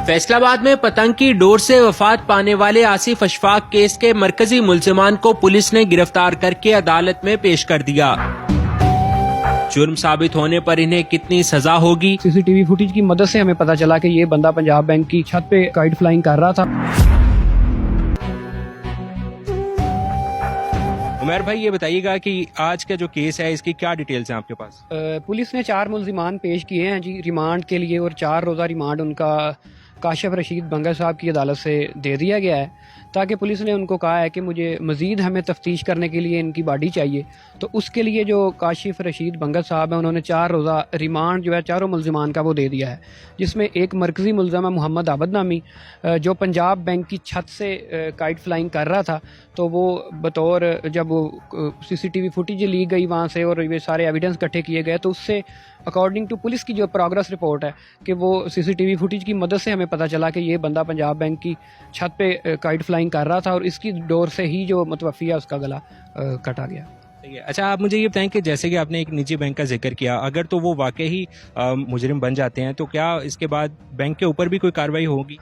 फैसलाबाद में पतंग की डोर से वफात पाने वाले आसिफ अशफाक केस के मरकजी मुल्जिमान को पुलिस ने गिरफ्तार करके अदालत में पेश कर दिया। जुर्म साबित होने पर इन्हें कितनी सजा होगी? सीसीटीवी फुटेज की मदद से हमें पता चला कि ये बंदा पंजाब बैंक की छत पे काइट फ्लाइंग कर रहा था। उमर भाई, ये बताइएगा कि आज का जो केस है इसकी क्या डिटेल्स हैं आपके पास? पुलिस ने 4 मुल्जिमान पेश किए हैं जी रिमांड के लिए, और 4 रोज़ा रिमांड उनका काशिफ रशीद बंगा साहब की अदालत से दे दिया गया है, ताकि पुलिस ने उनको कहा है कि मुझे मज़ीद हमें तफ्तीश करने के लिए इनकी बॉडी चाहिए। तो उसके लिए जो काशिफ रशीद बंगा साहब हैं उन्होंने 4 रोज़ा रिमांड जो है चारों मुल्जिमान का वो दे दिया है, जिसमें एक मरकज़ी मुल्ज़म है मोहम्मद आबद नामी, जो पंजाब बैंक की छत से काइट फ्लाइंग कर रहा था। तो वो बतौर जब वो सीसीटीवी फुटेज ली गई वहाँ से और ये सारे एविडेंस इकट्ठे किए गए, तो उससे अकॉर्डिंग टू पुलिस की जो प्रोग्रेस रिपोर्ट है कि वो सीसीटीवी फुटेज की मदद से हमें पता चला कि ये बंदा पंजाब बैंक की छत पे काइट फ्लाइंग कर रहा था और इसकी डोर से ही जो मतवफ़ी है उसका गला कटा गया। सही है। अच्छा, आप मुझे ये बताएं कि जैसे कि आपने एक निजी बैंक का जिक्र किया, अगर तो वो वाकई ही मुजरिम बन जाते हैं तो क्या इसके बाद बैंक के ऊपर भी कोई कार्रवाई होगी?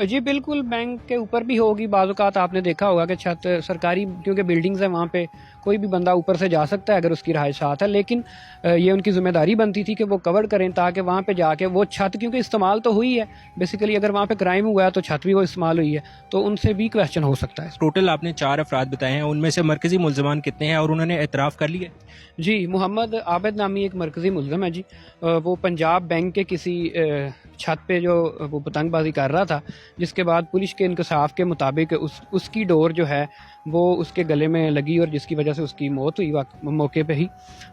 जी बिल्कुल, बैंक के ऊपर भी होगी। बाज़ औक़ात आपने देखा होगा कि छत सरकारी, क्योंकि बिल्डिंग्स हैं वहाँ पे कोई भी बंदा ऊपर से जा सकता है अगर उसकी रहायश साथ है, लेकिन ये उनकी ज़िम्मेदारी बनती थी कि वो कवर करें ताकि वहाँ पे जाके वो छत, क्योंकि इस्तेमाल तो हुई है बेसिकली, अगर वहाँ पे क्राइम हुआ है तो छत भी वो इस्तेमाल हुई है, तो उनसे भी क्वेश्चन हो सकता है। टोटल आपने 4 अफराद बताए हैं, उनमें से मरकजी मुल्जिमान कितने हैं और उन्होंने एतराफ़ कर लिया? जी, मोहम्मद आबिद नामी एक मरकज़ी मुल्ज़िम है जी। वो पंजाब बैंक के किसी छत पे जो वो पतंगबाजी कर रहा था, जिसके बाद पुलिस के इंकशाफ के मुताबिक उसकी डोर जो है वो उसके गले में लगी और जिसकी वजह से उसकी मौत हुई मौके पे ही।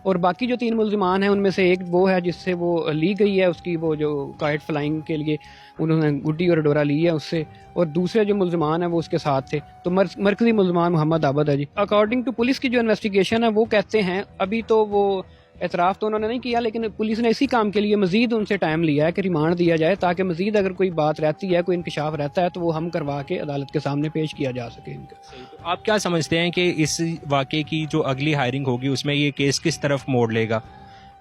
और बाकी जो 3 मुल्जिमान हैं उनमें से एक वो है जिससे वो ली गई है, उसकी वो जो काइट फ्लाइंग के लिए उन्होंने गुड्डी और डोरा ली है उससे, और दूसरे जो मुल्जिमान हैं वो उसके साथ थे। तो मरकज़ी मुल्जिमान मोहम्मद आबद है जी। अकॉर्डिंग टू पुलिस की जो इन्वेस्टिगेशन है वो कहते हैं, अभी तो वो एतराफ़ तो उन्होंने नहीं किया, लेकिन पुलिस ने इसी काम के लिए मज़ीद उनसे टाइम लिया है कि रिमांड दिया जाए, ताकि मज़ीद अगर कोई बात रहती है, कोई इंकशाफ रहता है तो वो हम करवा के अदालत के सामने पेश किया जा सके इनका। तो आप क्या समझते हैं कि इस वाक़े की जो अगली हायरिंग होगी उसमें ये केस किस तरफ मोड़ लेगा?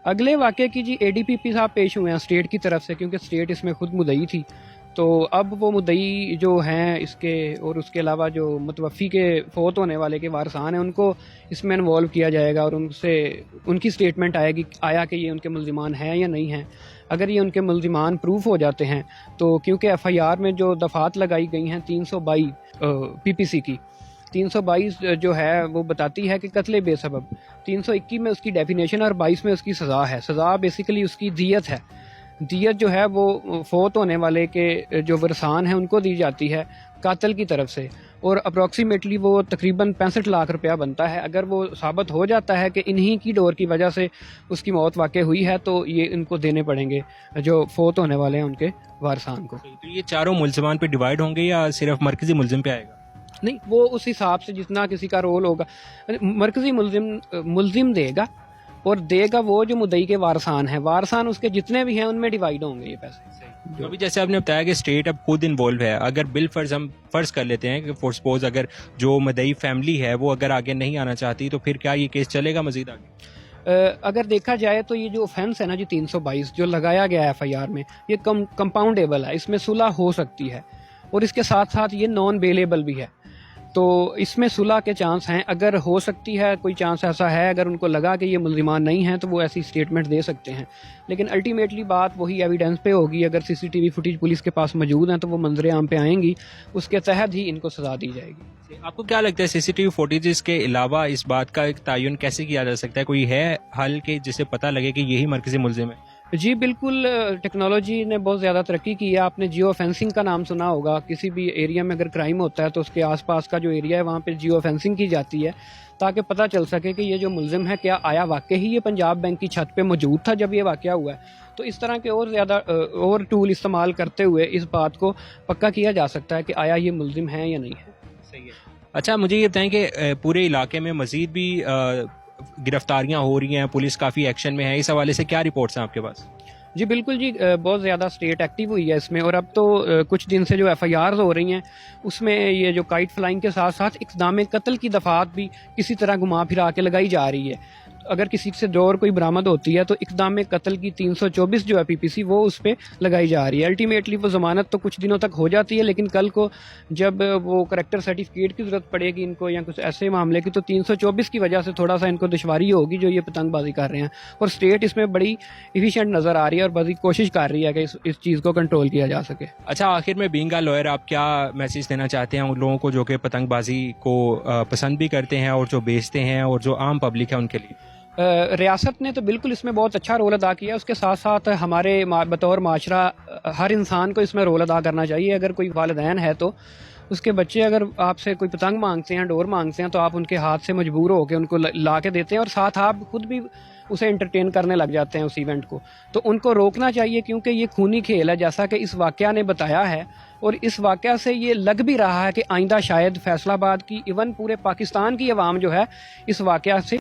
अगले वाक़े की जी ADPP साहब पेश हुए हैं स्टेट की तरफ से, क्योंकि स्टेट इसमें खुद मुद्दई थी। तो अब वो मुद्दई जो हैं इसके, और उसके अलावा जो मुतवफ़ी के फ़ौत होने वाले के वारसान हैं उनको इसमें इन्वॉल्व किया जाएगा और उनसे उनकी स्टेटमेंट आया कि ये उनके मुल्जिमान हैं या नहीं हैं। अगर ये उनके मुल्जिमान प्रूफ हो जाते हैं तो, क्योंकि FIR में जो दफ़ात लगाई गई हैं 322 PPC की, 322 जो है वो बताती है कि कत्ल बेसबब, 321 में उसकी डेफिनेशन और 22 में उसकी सज़ा है। सज़ा बेसिकली उसकी दियत है। दियत जो है वो फ़ौत होने वाले के जो वरसान हैं उनको दी जाती है कातिल की तरफ से, और अप्रॉक्सीमेटली वो तकरीबन 65 लाख रुपया बनता है। अगर वो साबित हो जाता है कि इन्हीं की डोर की वजह से उसकी मौत वाक़ई हुई है तो ये इनको देने पड़ेंगे जो फ़ौत होने वाले हैं उनके वारसान को। तो ये चारों मुल्जिमान पे डिवाइड होंगे या सिर्फ मरकजी मुल्जिम पे आएगा? नहीं, वो उस हिसाब से जितना किसी का रोल होगा मरकजी मुल्जिम देगा, और देगा वो जो मुद्दई के वारसान हैं, वारसान उसके जितने भी हैं उनमें डिवाइड होंगे ये पैसे। तो अभी जैसे आपने बताया कि स्टेट अब खुद इन्वॉल्व है, अगर बिल फर्ज हम फर्ज कर लेते हैं कि फॉर सपोज अगर जो मुद्दई फैमिली है वो अगर आगे नहीं आना चाहती, तो फिर क्या ये केस चलेगा मजीद आगे? अगर देखा जाए तो ये जो ऑफेंस है ना जी 322 जो लगाया गया है FIR में, ये कंपाउंडेबल है, इसमें सुलह हो सकती है, और इसके साथ साथ ये नॉन बेलेबल भी है। तो इसमें सुलह के चांस हैं, अगर हो सकती है, कोई चांस ऐसा है, अगर उनको लगा कि ये मुल्जिमान नहीं हैं तो वो ऐसी स्टेटमेंट दे सकते हैं। लेकिन अल्टीमेटली बात वही एविडेंस पे होगी। अगर CCTV फुटेज पुलिस के पास मौजूद हैं तो वो मंजर आम पे आएंगी, उसके तहत ही इनको सज़ा दी जाएगी। आपको क्या लगता है CCTV फुटेज के अलावा इस बात का एक तयन कैसे किया जा सकता है? कोई है हल के जिससे पता लगे कि यही मरकजी मुल्जिम है? जी बिल्कुल, टेक्नोलॉजी ने बहुत ज़्यादा तरक्की की है। आपने जियो फेंसिंग का नाम सुना होगा। किसी भी एरिया में अगर क्राइम होता है तो उसके आसपास का जो एरिया है वहाँ पे जियो फेंसिंग की जाती है, ताकि पता चल सके कि ये जो मुल्जिम है क्या आया वाकई ही ये पंजाब बैंक की छत पे मौजूद था जब ये वाक़या हुआ है। तो इस तरह के और ज़्यादा और टूल इस्तेमाल करते हुए इस बात को पक्का किया जा सकता है कि आया ये मुल्जिम है या नहीं है। सही है। अच्छा, मुझे ये बताएं कि पूरे इलाके में मज़ीद भी गिरफ्तारियाँ हो रही हैं, पुलिस काफ़ी एक्शन में है, इस हवाले से क्या रिपोर्ट्स हैं आपके पास? जी बिल्कुल जी, बहुत ज़्यादा स्टेट एक्टिव हुई है इसमें, और अब तो कुछ दिन से जो FIRs हो रही हैं उसमें ये जो काइट फ्लाइंग के साथ साथ इक़दाम कत्ल की दफ़ात भी किसी तरह घुमा फिरा के लगाई जा रही है। اگر کسی سے جو اور کوئی برآمد ہوتی ہے تو اقدام قتل کی 324 جو ہے PPC وہ اس پہ لگائی جا رہی ہے. الٹیمیٹلی وہ ضمانت تو کچھ دنوں تک ہو جاتی ہے، لیکن کل کو جب وہ کریکٹر سرٹیفکیٹ کی ضرورت پڑے گی ان کو یا کچھ ایسے معاملے کی، تو 324 کی وجہ سے تھوڑا سا ان کو دشواری ہوگی جو یہ پتنگ بازی کر رہے ہیں. اور اسٹیٹ اس میں بڑی ایفیشینٹ نظر آ رہی ہے اور بڑی کوشش کر رہی ہے کہ اس چیز کو کنٹرول کیا جا سکے. اچھا، آخر میں بینگ اے لائر آپ کیا میسج دینا چاہتے ہیں ان لوگوں کو جو کہ پتنگ بازی کو پسند بھی کرتے ہیں اور جو بیچتے ہیں اور جو عام پبلک ہے ان کے لیے؟ ریاست نے تو بالکل اس میں بہت اچھا رول ادا کیا. اس کے ساتھ ساتھ ہمارے بطور معاشرہ ہر انسان کو اس میں رول ادا کرنا چاہیے. اگر کوئی والدین ہے تو اس کے بچے اگر آپ سے کوئی پتنگ مانگتے ہیں، ڈور مانگتے ہیں، تو آپ ان کے ہاتھ سے مجبور ہو کے ان کو لا کے دیتے ہیں اور ساتھ آپ خود بھی اسے انٹرٹین کرنے لگ جاتے ہیں اس ایونٹ کو. تو ان کو روکنا چاہیے کیونکہ یہ خونی کھیل ہے جیسا کہ اس واقعہ نے بتایا ہے. اور اس واقعہ سے یہ لگ بھی رہا ہے کہ آئندہ شاید فیصل آباد کی ایون پورے پاکستان کی عوام جو ہے اس واقعہ سے